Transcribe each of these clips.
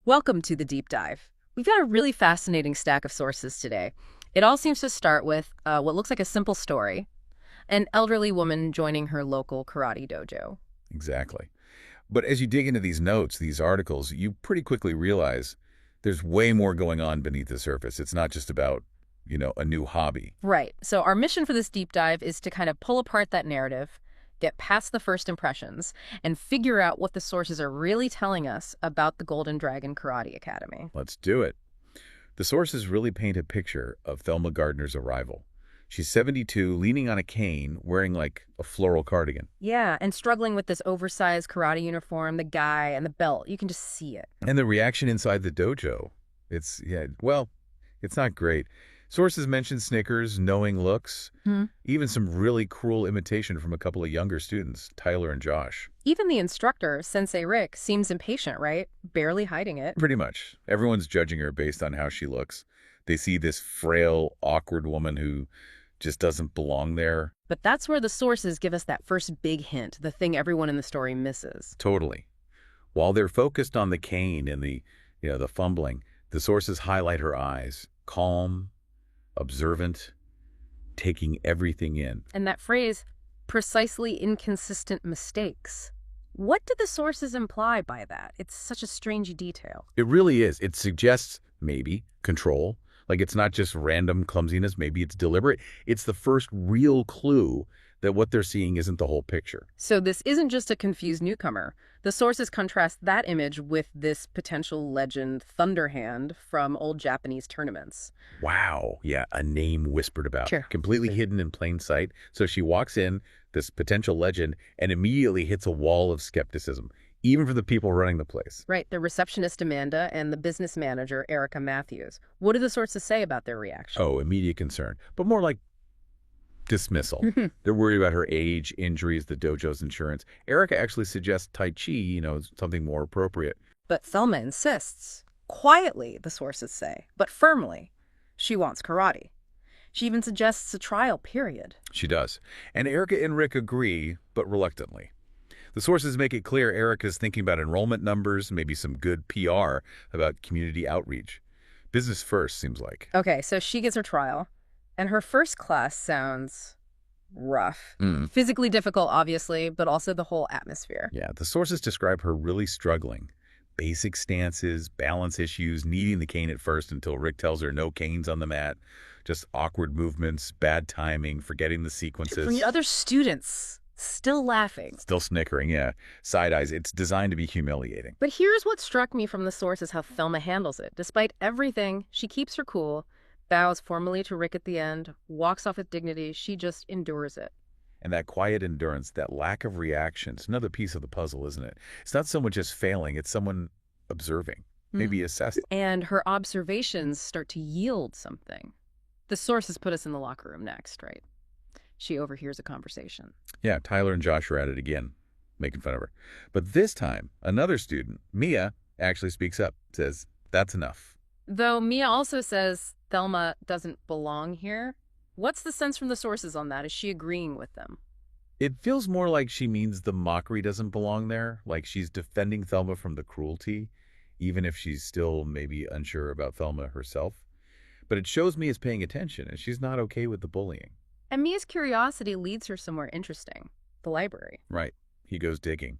Welcome to the deep dive. We've got a really fascinating stack of sources today. It all seems to start with what looks like a simple story, an elderly woman joining her local karate dojo. Exactly. But as you dig into these notes, these articles, you pretty quickly realize there's way more going on beneath the surface. It's not just about, a new hobby. Right. So our mission for this deep dive is to kind of pull apart that narrative, get past the first impressions, and figure out what the sources are really telling us about the Golden Dragon Karate Academy. Let's do it. The sources really paint a picture of Thelma Gardner's arrival. She's 72, leaning on a cane, wearing like a floral cardigan. Yeah, and struggling with this oversized karate uniform, the guy, and the belt. You can just see it. And the reaction inside the dojo, it's not great. Sources mention snickers, knowing looks, even some really cruel imitation from a couple of younger students, Tyler and Josh. Even the instructor, Sensei Rick, seems impatient, right? Barely hiding it. Pretty much. Everyone's judging her based on how she looks. They see this frail, awkward woman who just doesn't belong there. But that's where the sources give us that first big hint, the thing everyone in the story misses. Totally. While they're focused on the cane and the fumbling, the sources highlight her eyes, calm, observant, taking everything in. And that phrase, precisely inconsistent mistakes. What do the sources imply by that? It's such a strange detail. It really is. It suggests, maybe, control. Like it's not just random clumsiness. Maybe it's deliberate. It's the first real clue that what they're seeing isn't the whole picture. So this isn't just a confused newcomer. The sources contrast that image with this potential legend Thunderhand from old Japanese tournaments. Wow. Yeah, a name whispered about. Sure. Completely hidden in plain sight. So she walks in, this potential legend, and immediately hits a wall of skepticism, even for the people running the place. Right, the receptionist Amanda and the business manager Erica Matthews. What do the sources say about their reaction? Oh, immediate concern. But more like dismissal. They're worried about her age, injuries, the dojo's insurance. Erica actually suggests Tai Chi, something more appropriate. But Thelma insists. Quietly, the sources say, but firmly. She wants karate. She even suggests a trial period. She does. And Erica and Rick agree, but reluctantly. The sources make it clear Erica's thinking about enrollment numbers, maybe some good PR about community outreach. Business first, seems like. Okay, so she gets her trial, and her first class sounds rough. Physically difficult, obviously, but also the whole atmosphere. Yeah, the sources describe her really struggling. Basic stances, balance issues, needing the cane at first until Rick tells her no canes on the mat. Just awkward movements, bad timing, forgetting the sequences. From the other students, still laughing. Still snickering, yeah. Side eyes. It's designed to be humiliating. But here's what struck me from the sources, how Thelma handles it. Despite everything, she keeps her cool, bows formally to Rick at the end, walks off with dignity. She just endures it. And that quiet endurance, that lack of reaction, it's another piece of the puzzle, isn't it? It's not someone just failing, it's someone observing, maybe assessing. And her observations start to yield something. The sources put us in the locker room next, right? She overhears a conversation. Yeah, Tyler and Josh are at it again, making fun of her. But this time, another student, Mia, actually speaks up, says, that's enough. Though Mia also says Thelma doesn't belong here. What's the sense from the sources on that? Is she agreeing with them? It feels more like she means the mockery doesn't belong there, like she's defending Thelma from the cruelty, even if she's still maybe unsure about Thelma herself. But it shows Mia's paying attention, and she's not okay with the bullying. And Mia's curiosity leads her somewhere interesting, the library. Right. He goes digging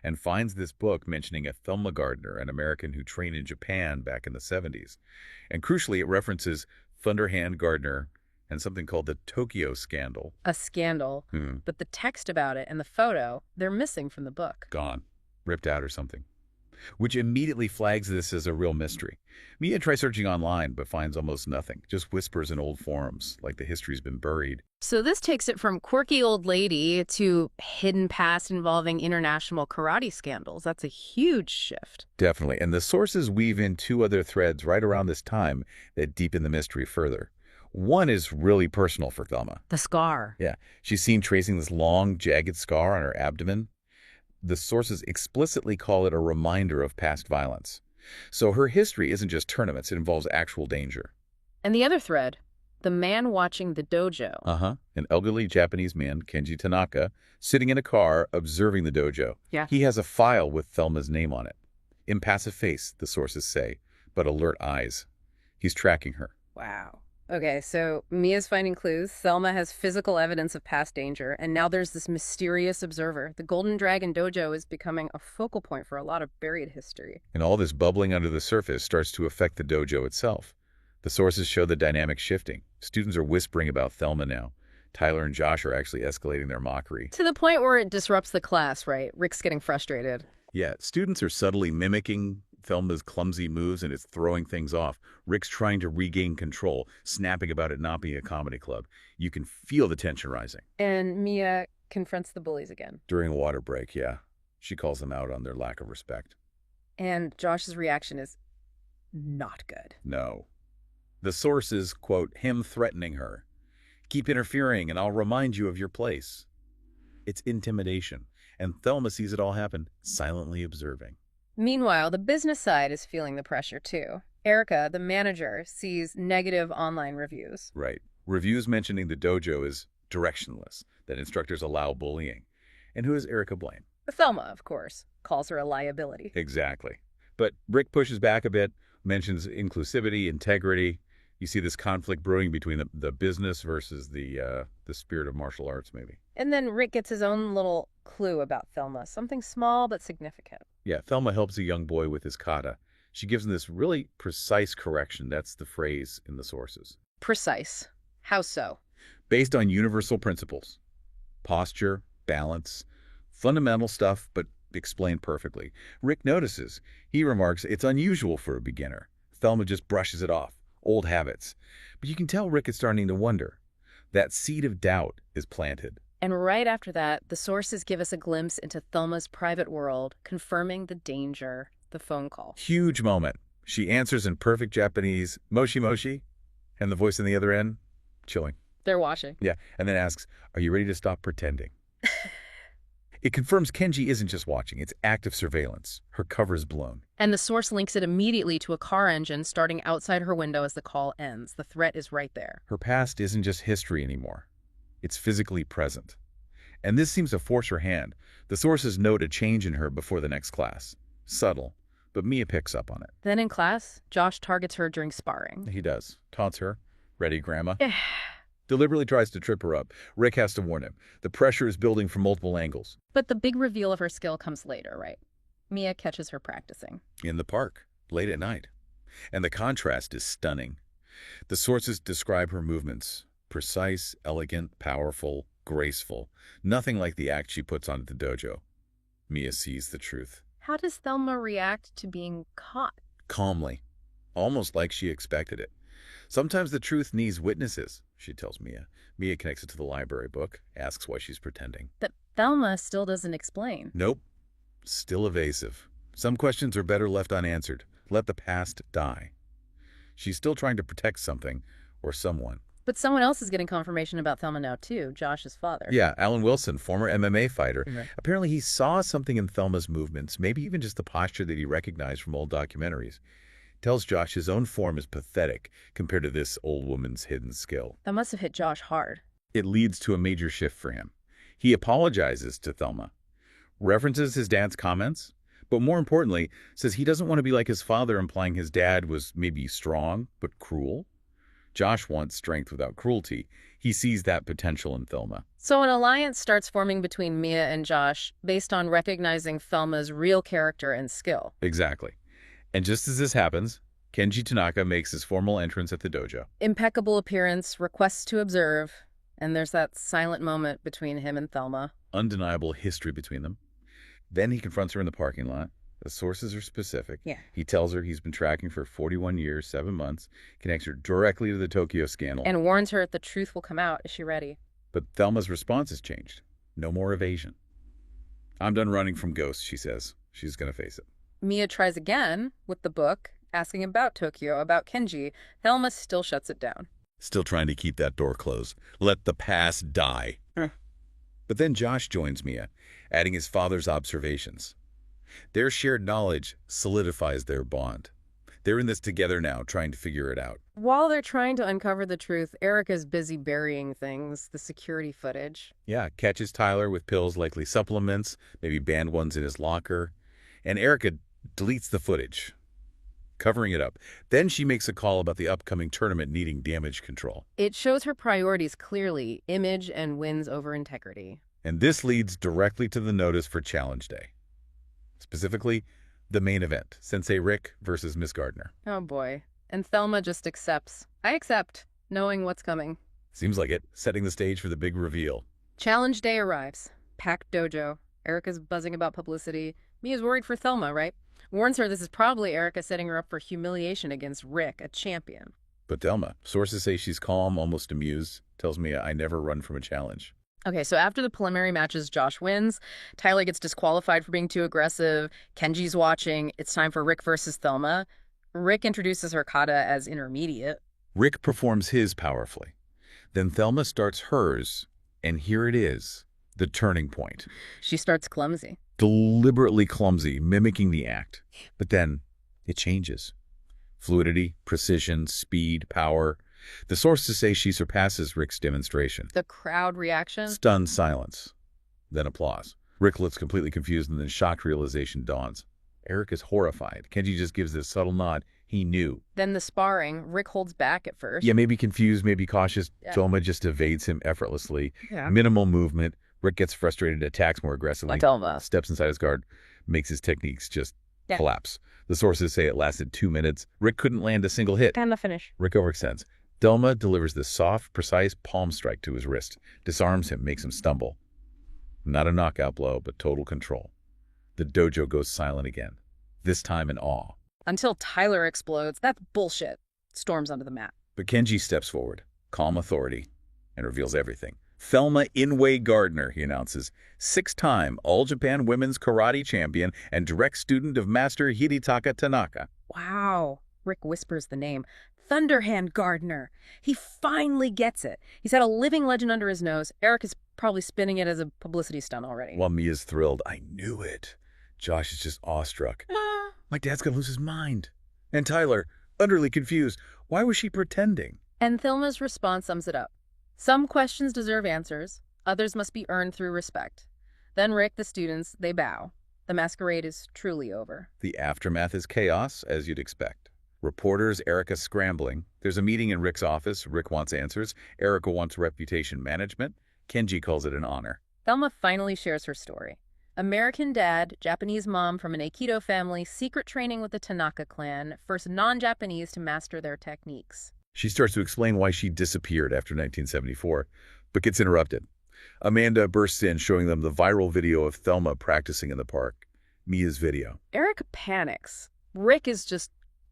and finds this book mentioning a Thelma Gardner, an American who trained in Japan back in the 70s. And crucially, it references Thunderhand Gardner and something called the Tokyo Scandal. A scandal. But the text about it and the photo, they're missing from the book. Gone. Ripped out or something. Which immediately flags this as a real mystery. Mia tries searching online, but finds almost nothing. Just whispers in old forums, like the history's been buried. So this takes it from quirky old lady to hidden past involving international karate scandals. That's a huge shift. Definitely. And the sources weave in two other threads right around this time that deepen the mystery further. One is really personal for Thelma. The scar. Yeah. She's seen tracing this long, jagged scar on her abdomen. The sources explicitly call it a reminder of past violence. So her history isn't just tournaments, it involves actual danger. And the other thread, the man watching the dojo. An elderly Japanese man, Kenji Tanaka, sitting in a car observing the dojo. Yeah. He has a file with Thelma's name on it. Impassive face, the sources say, but alert eyes. He's tracking her. Wow. Okay, so Mia's finding clues, Thelma has physical evidence of past danger, and now there's this mysterious observer. The Golden Dragon Dojo is becoming a focal point for a lot of buried history. And all this bubbling under the surface starts to affect the dojo itself. The sources show the dynamic shifting. Students are whispering about Thelma now. Tyler and Josh are actually escalating their mockery. To the point where it disrupts the class, right? Rick's getting frustrated. Yeah, students are subtly mimicking Thelma's clumsy moves, and it's throwing things off. Rick's trying to regain control, snapping about it not being a comedy club. You can feel the tension rising. And Mia confronts the bullies again. During a water break, yeah. She calls them out on their lack of respect. And Josh's reaction is not good. No. The sources quote him threatening her. Keep interfering and I'll remind you of your place. It's intimidation, and Thelma sees it all happen, silently observing. Meanwhile, the business side is feeling the pressure too. Erica, the manager, sees negative online reviews. Right. Reviews mentioning the dojo is directionless, that instructors allow bullying. And who does Erica blame? Thelma, of course, calls her a liability. Exactly. But Rick pushes back a bit, mentions inclusivity, integrity. You see this conflict brewing between the business versus the spirit of martial arts, maybe. And then Rick gets his own little clue about Thelma, something small but significant. Yeah, Thelma helps a young boy with his kata. She gives him this really precise correction. That's the phrase in the sources. Precise. How so? Based on universal principles. Posture, balance, fundamental stuff, but explained perfectly. Rick notices. He remarks it's unusual for a beginner. Thelma just brushes it off. Old habits. But you can tell Rick is starting to wonder. That seed of doubt is planted. And right after that, the sources give us a glimpse into Thelma's private world, confirming the danger, the phone call. Huge moment. She answers in perfect Japanese, "Moshi Moshi," and the voice on the other end, chilling. They're watching. Yeah, and then asks, "Are you ready to stop pretending?" It confirms Kenji isn't just watching, it's active surveillance. Her cover's blown. And the source links it immediately to a car engine starting outside her window as the call ends. The threat is right there. Her past isn't just history anymore. It's physically present. And this seems to force her hand. The sources note a change in her before the next class. Subtle, but Mia picks up on it. Then in class, Josh targets her during sparring. He does. Taunts her. "Ready, Grandma?" Deliberately tries to trip her up. Rick has to warn him. The pressure is building from multiple angles. But the big reveal of her skill comes later, right? Mia catches her practicing. In the park, late at night. And the contrast is stunning. The sources describe her movements. Precise, elegant, powerful, graceful. Nothing like the act she puts on at the dojo. Mia sees the truth. How does Thelma react to being caught? Calmly. Almost like she expected it. Sometimes the truth needs witnesses, she tells Mia. Mia connects it to the library book, asks why she's pretending. But Thelma still doesn't explain. Nope. Still evasive. Some questions are better left unanswered. Let the past die. She's still trying to protect something or someone. But someone else is getting confirmation about Thelma now, too. Josh's father. Yeah, Alan Wilson, former MMA fighter. Right. Apparently he saw something in Thelma's movements, maybe even just the posture that he recognized from old documentaries. Tells Josh his own form is pathetic compared to this old woman's hidden skill. That must have hit Josh hard. It leads to a major shift for him. He apologizes to Thelma, references his dad's comments, but more importantly, says he doesn't want to be like his father, implying his dad was maybe strong but cruel. Josh wants strength without cruelty. He sees that potential in Thelma. So an alliance starts forming between Mia and Josh based on recognizing Thelma's real character and skill. Exactly. And just as this happens, Kenji Tanaka makes his formal entrance at the dojo. Impeccable appearance, requests to observe, and there's that silent moment between him and Thelma. Undeniable history between them. Then he confronts her in the parking lot. The sources are specific. Yeah. He tells her he's been tracking for 41 years, 7 months, connects her directly to the Tokyo scandal. And warns her the truth will come out. Is she ready? But Thelma's response has changed. No more evasion. "I'm done running from ghosts," she says. She's going to face it. Mia tries again with the book, asking about Tokyo, about Kenji. Thelma still shuts it down. Still trying to keep that door closed. Let the past die. But then Josh joins Mia, adding his father's observations. Their shared knowledge solidifies their bond. They're in this together now, trying to figure it out. While they're trying to uncover the truth, Erica's busy burying things, the security footage. Yeah, catches Tyler with pills, likely supplements, maybe banned ones in his locker. And Erica deletes the footage, covering it up. Then she makes a call about the upcoming tournament needing damage control. It shows her priorities clearly, image and wins over integrity. And this leads directly to the notice for Challenge Day. Specifically, the main event, Sensei Rick versus Miss Gardner. Oh boy. And Thelma just accepts. I accept, knowing what's coming. Seems like it, setting the stage for the big reveal. Challenge day arrives. Packed dojo. Erica's buzzing about publicity. Mia's worried for Thelma, right? Warns her this is probably Erica setting her up for humiliation against Rick, a champion. But Thelma, sources say she's calm, almost amused, tells me I never run from a challenge. Okay, so after the preliminary matches, Josh wins. Tyler gets disqualified for being too aggressive. Kenji's watching. It's time for Rick versus Thelma. Rick introduces her kata as intermediate. Rick performs his powerfully. Then Thelma starts hers, and here it is, the turning point. She starts clumsy. Deliberately clumsy, mimicking the act. But then it changes. Fluidity, precision, speed, power. The sources say she surpasses Rick's demonstration. The crowd reaction? Stunned silence. Then applause. Rick looks completely confused and then shocked realization dawns. Eric is horrified. Kenji just gives this subtle nod. He knew. Then the sparring. Rick holds back at first. Yeah, maybe confused, maybe cautious. Yeah. Thelma just evades him effortlessly. Yeah. Minimal movement. Rick gets frustrated, attacks more aggressively. Like Thelma. Steps inside his guard, makes his techniques just collapse. The sources say it lasted 2 minutes. Rick couldn't land a single hit. And the finish. Rick overextends. Thelma delivers this soft, precise palm strike to his wrist, disarms him, makes him stumble. Not a knockout blow, but total control. The dojo goes silent again, this time in awe. Until Tyler explodes. That's bullshit. Storms onto the mat. But Kenji steps forward, calm authority, and reveals everything. Thelma Inouye Gardner, he announces, 6-time All-Japan Women's Karate Champion and direct student of Master Hidetaka Tanaka. Wow. Rick whispers the name. Thunderhand Gardner. He finally gets it. He's had a living legend under his nose. Eric is probably spinning it as a publicity stunt already. While Mia's thrilled, I knew it. Josh is just awestruck. My dad's gonna lose his mind. And Tyler, utterly confused. Why was she pretending? And Thelma's response sums it up. Some questions deserve answers. Others must be earned through respect. Then Rick, the students, they bow. The masquerade is truly over. The aftermath is chaos, as you'd expect. Reporters, Erica scrambling. There's a meeting in Rick's office. Rick wants answers. Erica wants reputation management. Kenji calls it an honor. Thelma finally shares her story. American dad, Japanese mom from an Aikido family, secret training with the Tanaka clan, first non-Japanese to master their techniques. She starts to explain why she disappeared after 1974, but gets interrupted. Amanda bursts in, showing them the viral video of Thelma practicing in the park. Mia's video. Erica panics. Rick is just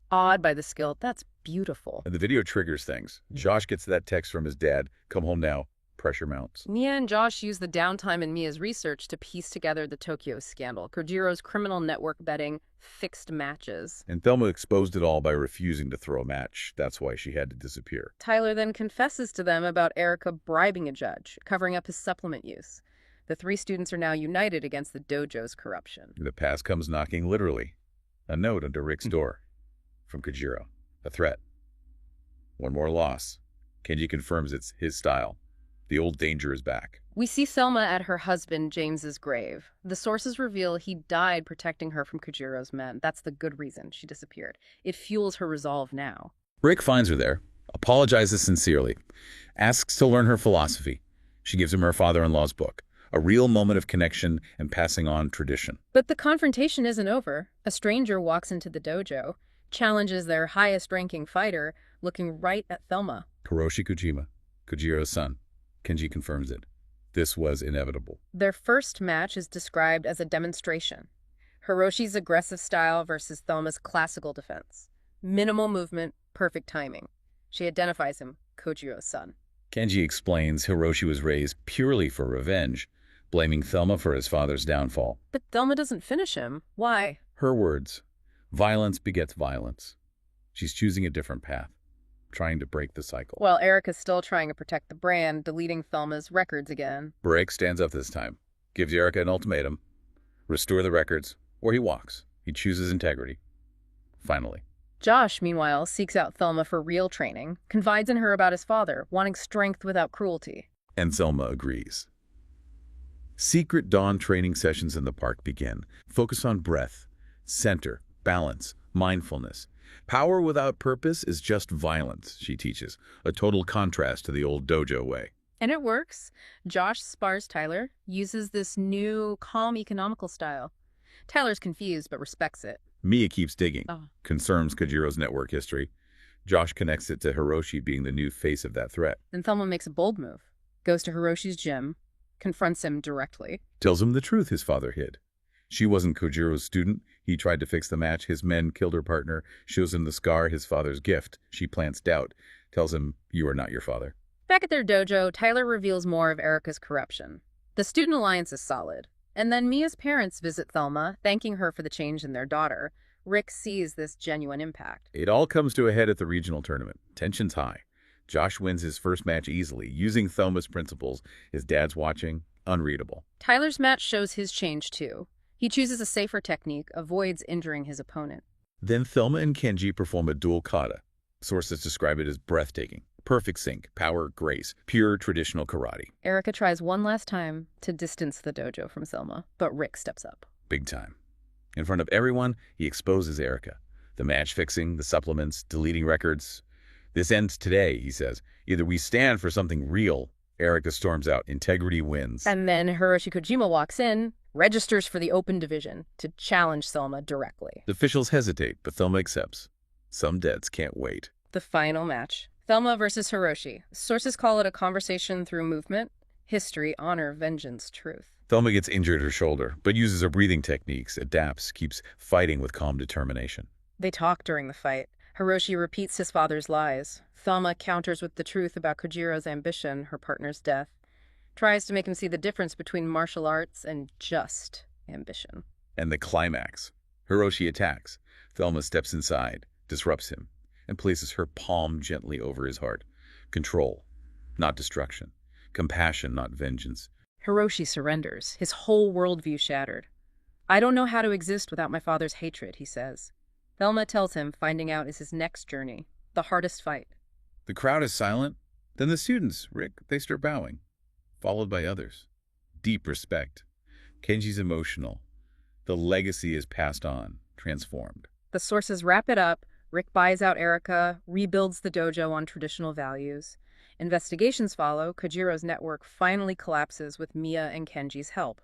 awed by the skill. That's beautiful. And the video triggers things. Josh gets that text from his dad, come home now, pressure mounts. Mia and Josh use the downtime in Mia's research to piece together the Tokyo scandal, Kojiro's criminal network betting, fixed matches. And Thelma exposed it all by refusing to throw a match. That's why she had to disappear. Tyler then confesses to them about Erica bribing a judge, covering up his supplement use. The 3 students are now united against the dojo's corruption. The past comes knocking literally. A note under Rick's door. From Kojiro. A threat. One more loss. Kenji confirms it's his style. The old danger is back. We see Thelma at her husband James's grave. The sources reveal he died protecting her from Kojiro's men. That's the good reason she disappeared. It fuels her resolve now. Rick finds her there, apologizes sincerely, asks to learn her philosophy. She gives him her father-in-law's book, a real moment of connection and passing on tradition. But the confrontation isn't over. A stranger walks into the dojo, challenges their highest-ranking fighter, looking right at Thelma. Hiroshi Kojima, Kojiro's son. Kenji confirms it. This was inevitable. Their first match is described as a demonstration. Hiroshi's aggressive style versus Thelma's classical defense. Minimal movement, perfect timing. She identifies him, Kojiro's son. Kenji explains Hiroshi was raised purely for revenge, blaming Thelma for his father's downfall. But Thelma doesn't finish him. Why? Her words, violence begets violence. She's choosing a different path, trying to break the cycle. While Erica's still trying to protect the brand, deleting Thelma's records again. Rick stands up this time, gives Erica an ultimatum. Restore the records, or he walks. He chooses integrity. Finally. Josh, meanwhile, seeks out Thelma for real training, confides in her about his father, wanting strength without cruelty. And Thelma agrees. Secret dawn training sessions in the park begin. Focus on breath, Center, balance, mindfulness. Power without purpose is just violence, she teaches, a total contrast to the old dojo way. And it works. Josh spars Tyler, uses this new, calm, economical style. Tyler's confused but respects it. Mia keeps digging, Oh. confirms Kojiro's network history. Josh connects it to Hiroshi being the new face of that threat. Then Thelma makes a bold move, goes to Hiroshi's gym, confronts him directly. Tells him the truth his father hid. She wasn't Kojiro's student. He tried to fix the match. His men killed her partner. Shows him the scar, his father's gift. She plants doubt. Tells him, you are not your father. Back at their dojo, Tyler reveals more of Erica's corruption. The student alliance is solid. And then Mia's parents visit Thelma, thanking her for the change in their daughter. Rick sees this genuine impact. It all comes to a head at the regional tournament. Tension's high. Josh wins his first match easily, using Thelma's principles. His dad's watching. Unreadable. Tyler's match shows his change too. He chooses a safer technique, avoids injuring his opponent. Then Thelma and Kenji perform a dual kata. Sources describe it as breathtaking. Perfect sync, power, grace, pure traditional karate. Erica tries one last time to distance the dojo from Thelma, but Rick steps up. Big time. In front of everyone, he exposes Erica. The match fixing, the supplements, deleting records. This ends today, he says. Either we stand for something real. Erica storms out. Integrity wins. And then Hiroshi Kojima walks in, registers for the open division to challenge Thelma directly. The officials hesitate, but Thelma accepts. Some debts can't wait. The final match. Thelma versus Hiroshi. Sources call it a conversation through movement, history, honor, vengeance, truth. Thelma gets injured her shoulder, but uses her breathing techniques, adapts, keeps fighting with calm determination. They talk during the fight. Hiroshi repeats his father's lies. Thelma counters with the truth about Kojiro's ambition, her partner's death. Tries to make him see the difference between martial arts and just ambition. And the climax. Hiroshi attacks. Thelma steps inside, disrupts him, and places her palm gently over his heart. Control, not destruction. Compassion, not vengeance. Hiroshi surrenders, his whole worldview shattered. I don't know how to exist without my father's hatred, he says. Thelma tells him finding out is his next journey, the hardest fight. The crowd is silent. Then the students, Rick, they start bowing, followed by others. Deep respect. Kenji's emotional. The legacy is passed on, transformed. The sources wrap it up. Rick buys out Erica, rebuilds the dojo on traditional values. Investigations follow. Kojiro's network finally collapses with Mia and Kenji's help.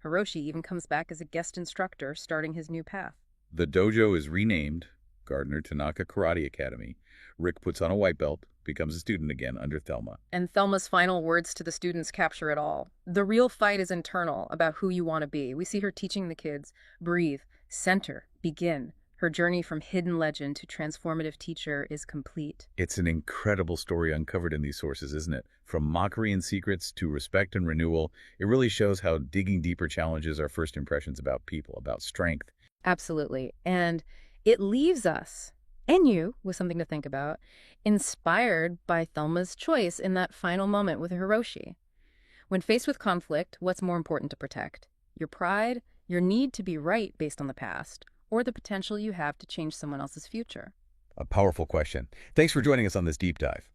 Hiroshi even comes back as a guest instructor, starting his new path. The dojo is renamed Gardner Tanaka Karate Academy. Rick puts on a white belt, becomes a student again under Thelma. And Thelma's final words to the students capture it all. The real fight is internal, about who you want to be. We see her teaching the kids, breathe, center, begin. Her journey from hidden legend to transformative teacher is complete. It's an incredible story uncovered in these sources, isn't it? From mockery and secrets to respect and renewal, it really shows how digging deeper challenges our first impressions about people, about strength. Absolutely. And it leaves us, and you, with something to think about, inspired by Thelma's choice in that final moment with Hiroshi. When faced with conflict, what's more important to protect? Your pride, your need to be right based on the past, or the potential you have to change someone else's future? A powerful question. Thanks for joining us on this deep dive.